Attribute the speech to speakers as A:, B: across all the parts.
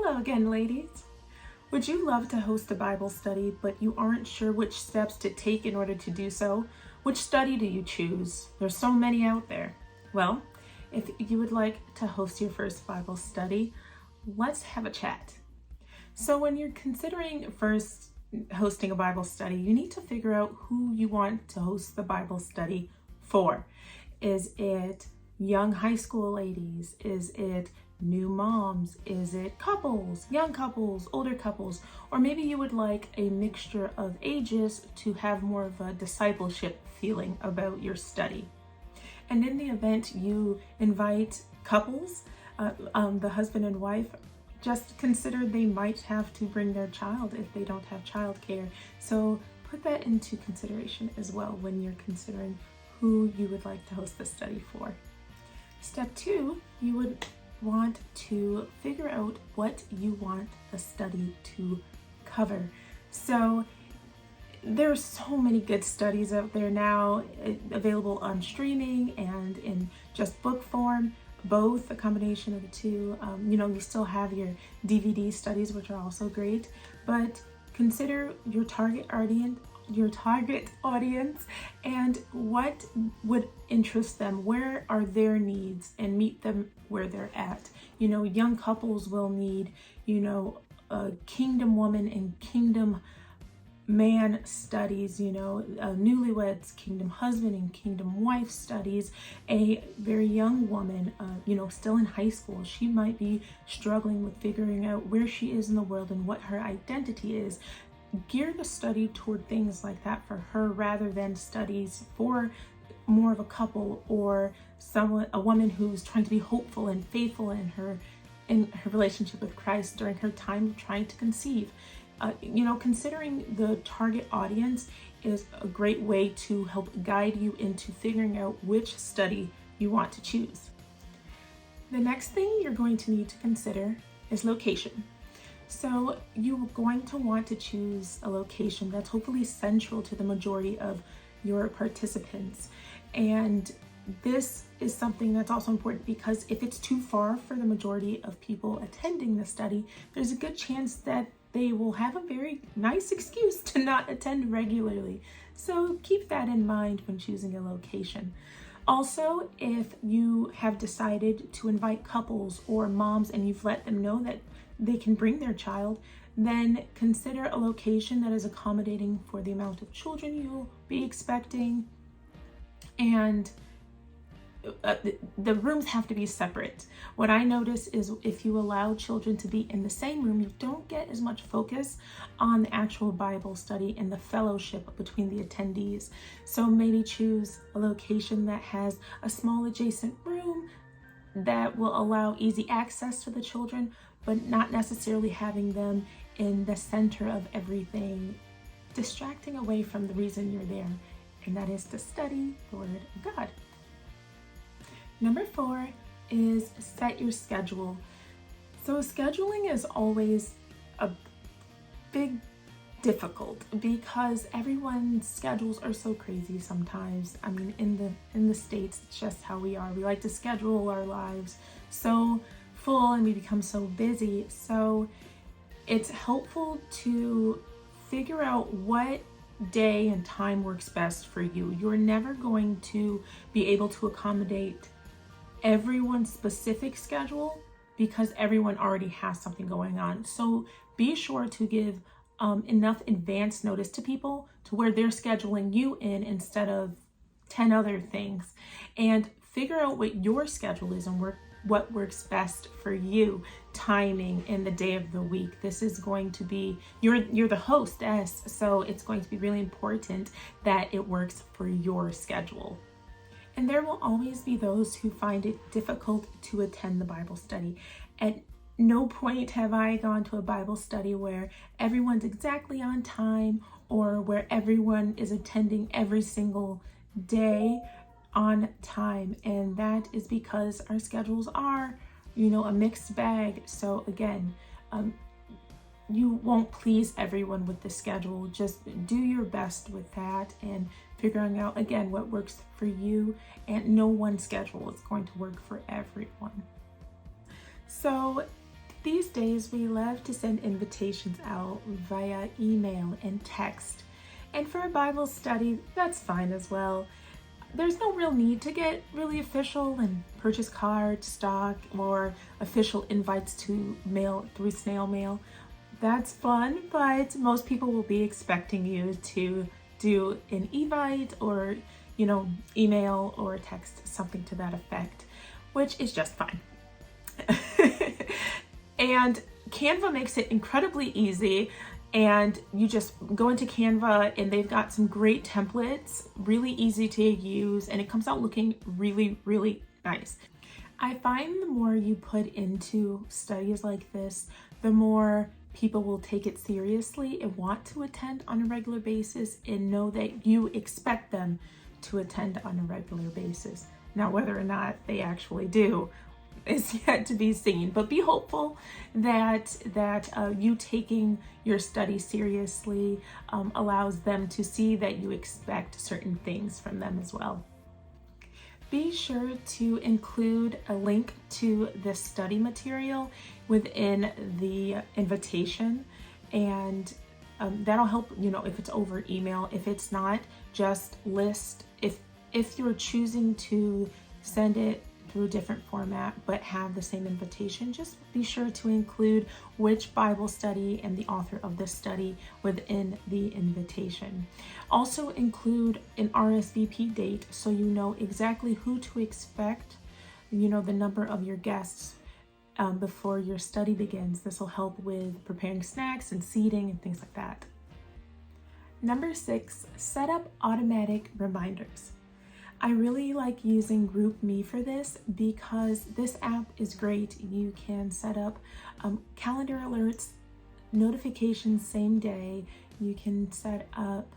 A: Hello again, ladies. Would you love to host a Bible study, but you aren't sure which steps to take in order to do so? Which study do you choose? There's so many out there. Well, if you would like to host your first Bible study, let's have a chat. So when you're considering first hosting a Bible study, you need to figure out who you want to host the Bible study for. Is it young high school ladies? Is it new moms? Is it couples, young couples, older couples? Or maybe you would like a mixture of ages to have more of a discipleship feeling about your study. And in the event you invite couples, the husband and wife, just consider they might have to bring their child if they don't have childcare. So put that into consideration as well when you're considering who you would like to host the study for. Step 2, you would want to figure out what you want the study to cover. So there are so many good studies out there now, available on streaming and in just book form, both a combination of the two. You still have your DVD studies, which are also great, but consider your target audience and what would interest them, where are their needs, and meet them where they're at. Young couples will need, a kingdom woman and kingdom man studies, newlyweds, kingdom husband and kingdom wife studies. A very young woman, still in high school, she might be struggling with figuring out where she is in the world and what her identity is. Gear the study toward things like that for her, rather than studies for more of a couple or a woman who's trying to be hopeful and faithful in her relationship with Christ during her time of trying to conceive. Considering the target audience is a great way to help guide you into figuring out which study you want to choose. The next thing you're going to need to consider is location. So you're going to want to choose a location that's hopefully central to the majority of your participants. And this is something that's also important because if it's too far for the majority of people attending the study, there's a good chance that they will have a very nice excuse to not attend regularly. So keep that in mind when choosing a location. Also, if you have decided to invite couples or moms and you've let them know that they can bring their child, then consider a location that is accommodating for the amount of children you'll be expecting. And the rooms have to be separate. What I notice is if you allow children to be in the same room, you don't get as much focus on the actual Bible study and the fellowship between the attendees. So maybe choose a location that has a small adjacent room that will allow easy access to the children, but not necessarily having them in the center of everything, distracting away from the reason you're there, and that is to study the Word of God. Number 4 is set your schedule. So scheduling is always a big difficult because everyone's schedules are so crazy sometimes. I mean, in the States, it's just how we are. We like to schedule our lives so full and we become so busy. So it's helpful to figure out what day and time works best for you. You're never going to be able to accommodate everyone's specific schedule because everyone already has something going on. So be sure to give enough advance notice to people to where they're scheduling you in instead of 10 other things, and figure out what your schedule is and what works best for you, timing in the day of the week. This is going to be, you're the hostess, so it's going to be really important that it works for your schedule. And there will always be those who find it difficult to attend the Bible study. At no point have I gone to a Bible study where everyone's exactly on time or where everyone is attending every single day on time. And that is because our schedules are, a mixed bag. So again, you won't please everyone with the schedule. Just do your best with that and figuring out, again, what works for you. And no one schedule is going to work for everyone. So these These days, we love to send invitations out via email and text. And for a Bible study, that's fine as well. There's no real need to get really official and purchase cards, stock, or official invites to mail through snail mail. That's fun, but most people will be expecting you to do an evite or, email or text, something to that effect, which is just fine. And Canva makes it incredibly easy. And you just go into Canva and they've got some great templates, really easy to use, and it comes out looking really, really nice. I find the more you put into studies like this, the more people will take it seriously and want to attend on a regular basis and know that you expect them to attend on a regular basis. Now, whether or not they actually do is yet to be seen, but be hopeful that you taking your study seriously allows them to see that you expect certain things from them as well. Be sure to include a link to this study material within the invitation, and that'll help, if it's over email. If it's not, just list, if you're choosing to send it through a different format but have the same invitation, just be sure to include which Bible study and the author of this study within the invitation. Also include an RSVP date so you know exactly who to expect, the number of your guests before your study begins. This will help with preparing snacks and seating and things like that. Number 6, set up automatic reminders. I really like using GroupMe for this because this app is great. You can set up calendar alerts, notifications same day. You can set up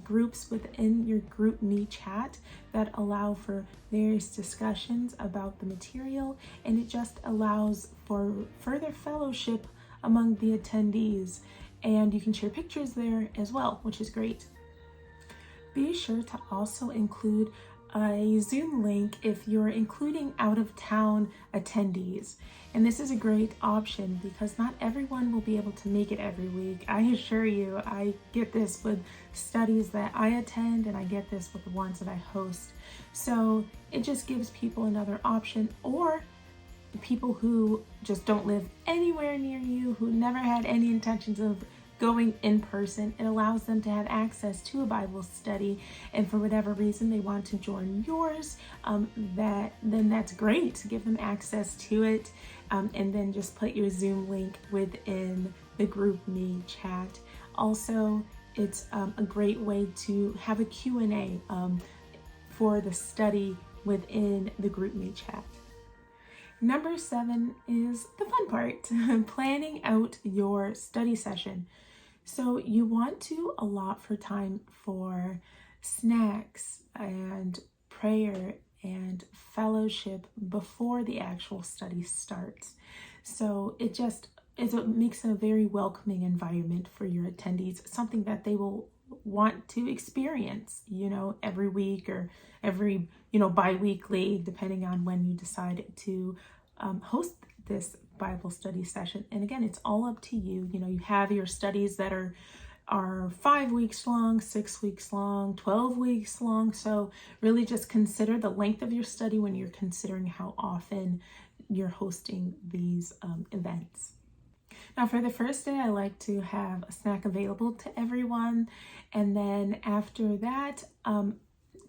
A: groups within your GroupMe chat that allow for various discussions about the material, and it just allows for further fellowship among the attendees. And you can share pictures there as well, which is great. Be sure to also include a Zoom link if you're including out-of-town attendees. And this is a great option because not everyone will be able to make it every week. I assure you, I get this with studies that I attend, and I get this with the ones that I host. So it just gives people another option, or people who just don't live anywhere near you, who never had any intentions of going in person. It allows them to have access to a Bible study, and for whatever reason they want to join yours, then that's great. Give them access to it, and then just put your Zoom link within the GroupMe chat. Also, it's a great way to have a Q&A for the study within the GroupMe chat. Number 7 is the fun part, planning out your study session. So you want to allot for time for snacks and prayer and fellowship before the actual study starts. So it makes a very welcoming environment for your attendees, something that they will want to experience, every week or every, bi-weekly, depending on when you decide to host this Bible study session. And again, it's all up to you. You have your studies that are 5 weeks long, 6 weeks long, 12 weeks long. So really just consider the length of your study when you're considering how often you're hosting these events. Now, for the first day, I like to have a snack available to everyone. And then after that,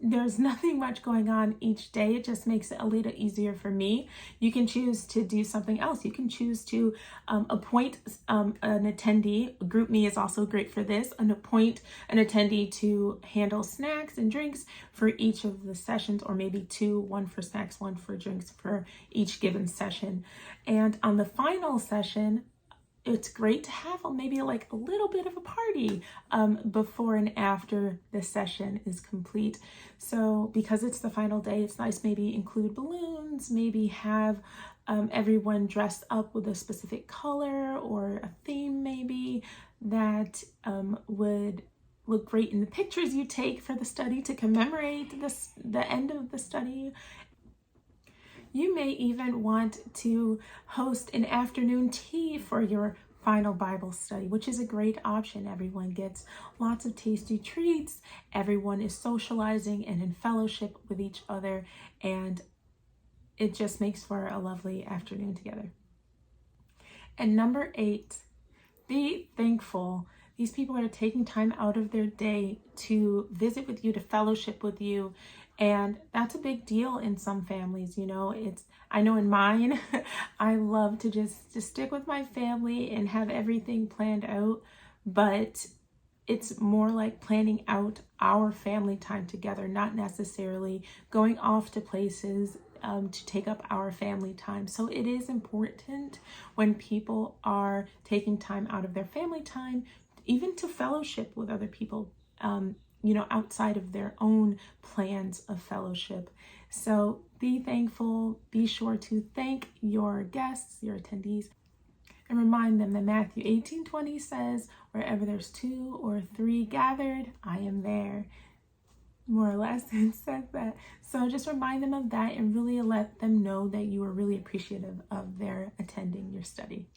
A: there's nothing much going on each day. It just makes it a little easier for me. You can choose to do something else. You can choose to appoint an attendee. GroupMe is also great for this. And appoint an attendee to handle snacks and drinks for each of the sessions, or maybe 2, one for snacks, one for drinks for each given session. And on the final session, it's great to have maybe like a little bit of a party before and after the session is complete. So because it's the final day, it's nice maybe include balloons, maybe have everyone dressed up with a specific color or a theme maybe that would look great in the pictures you take for the study to commemorate the end of the study. You may even want to host an afternoon tea for your final Bible study, which is a great option. Everyone gets lots of tasty treats, everyone is socializing and in fellowship with each other, and it just makes for a lovely afternoon together. And number 8, be thankful. These people are taking time out of their day to visit with you, to fellowship with you. And that's a big deal in some families. I know in mine, I love to just stick with my family and have everything planned out. But it's more like planning out our family time together, not necessarily going off to places to take up our family time. So it is important when people are taking time out of their family time, even to fellowship with other people, outside of their own plans of fellowship. So be thankful. Be sure to thank your guests, your attendees, and remind them that Matthew 18:20 says, wherever there's 2 or 3 gathered, I am there. More or less, it says that. So just remind them of that and really let them know that you are really appreciative of their attending your study.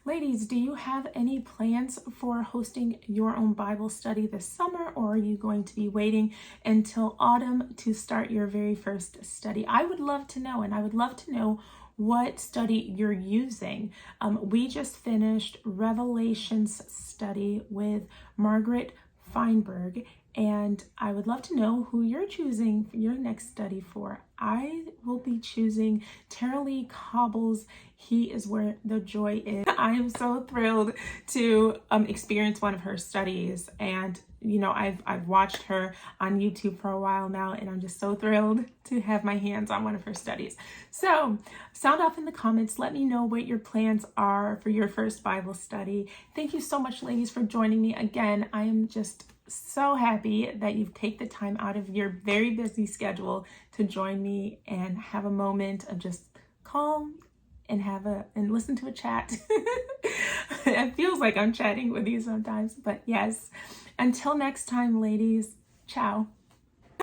A: Ladies, do you have any plans for hosting your own Bible study this summer, or are you going to be waiting until autumn to start your very first study? I would love to know, and I would love to know what study you're using. We just finished Revelations study with Margaret Feinberg, and I would love to know who you're choosing for your next study for. I will be choosing Tara Lee Cobble's He Is Where the Joy Is. I am so thrilled to experience one of her studies, and I've watched her on YouTube for a while now, and I'm just so thrilled to have my hands on one of her studies. So sound off in the comments. Let me know what your plans are for your first Bible study. Thank you so much, ladies, for joining me again. I am just so happy that you take the time out of your very busy schedule to join me and have a moment of just calm and listen to a chat. It feels like I'm chatting with you sometimes, but yes. Until next time, ladies, ciao.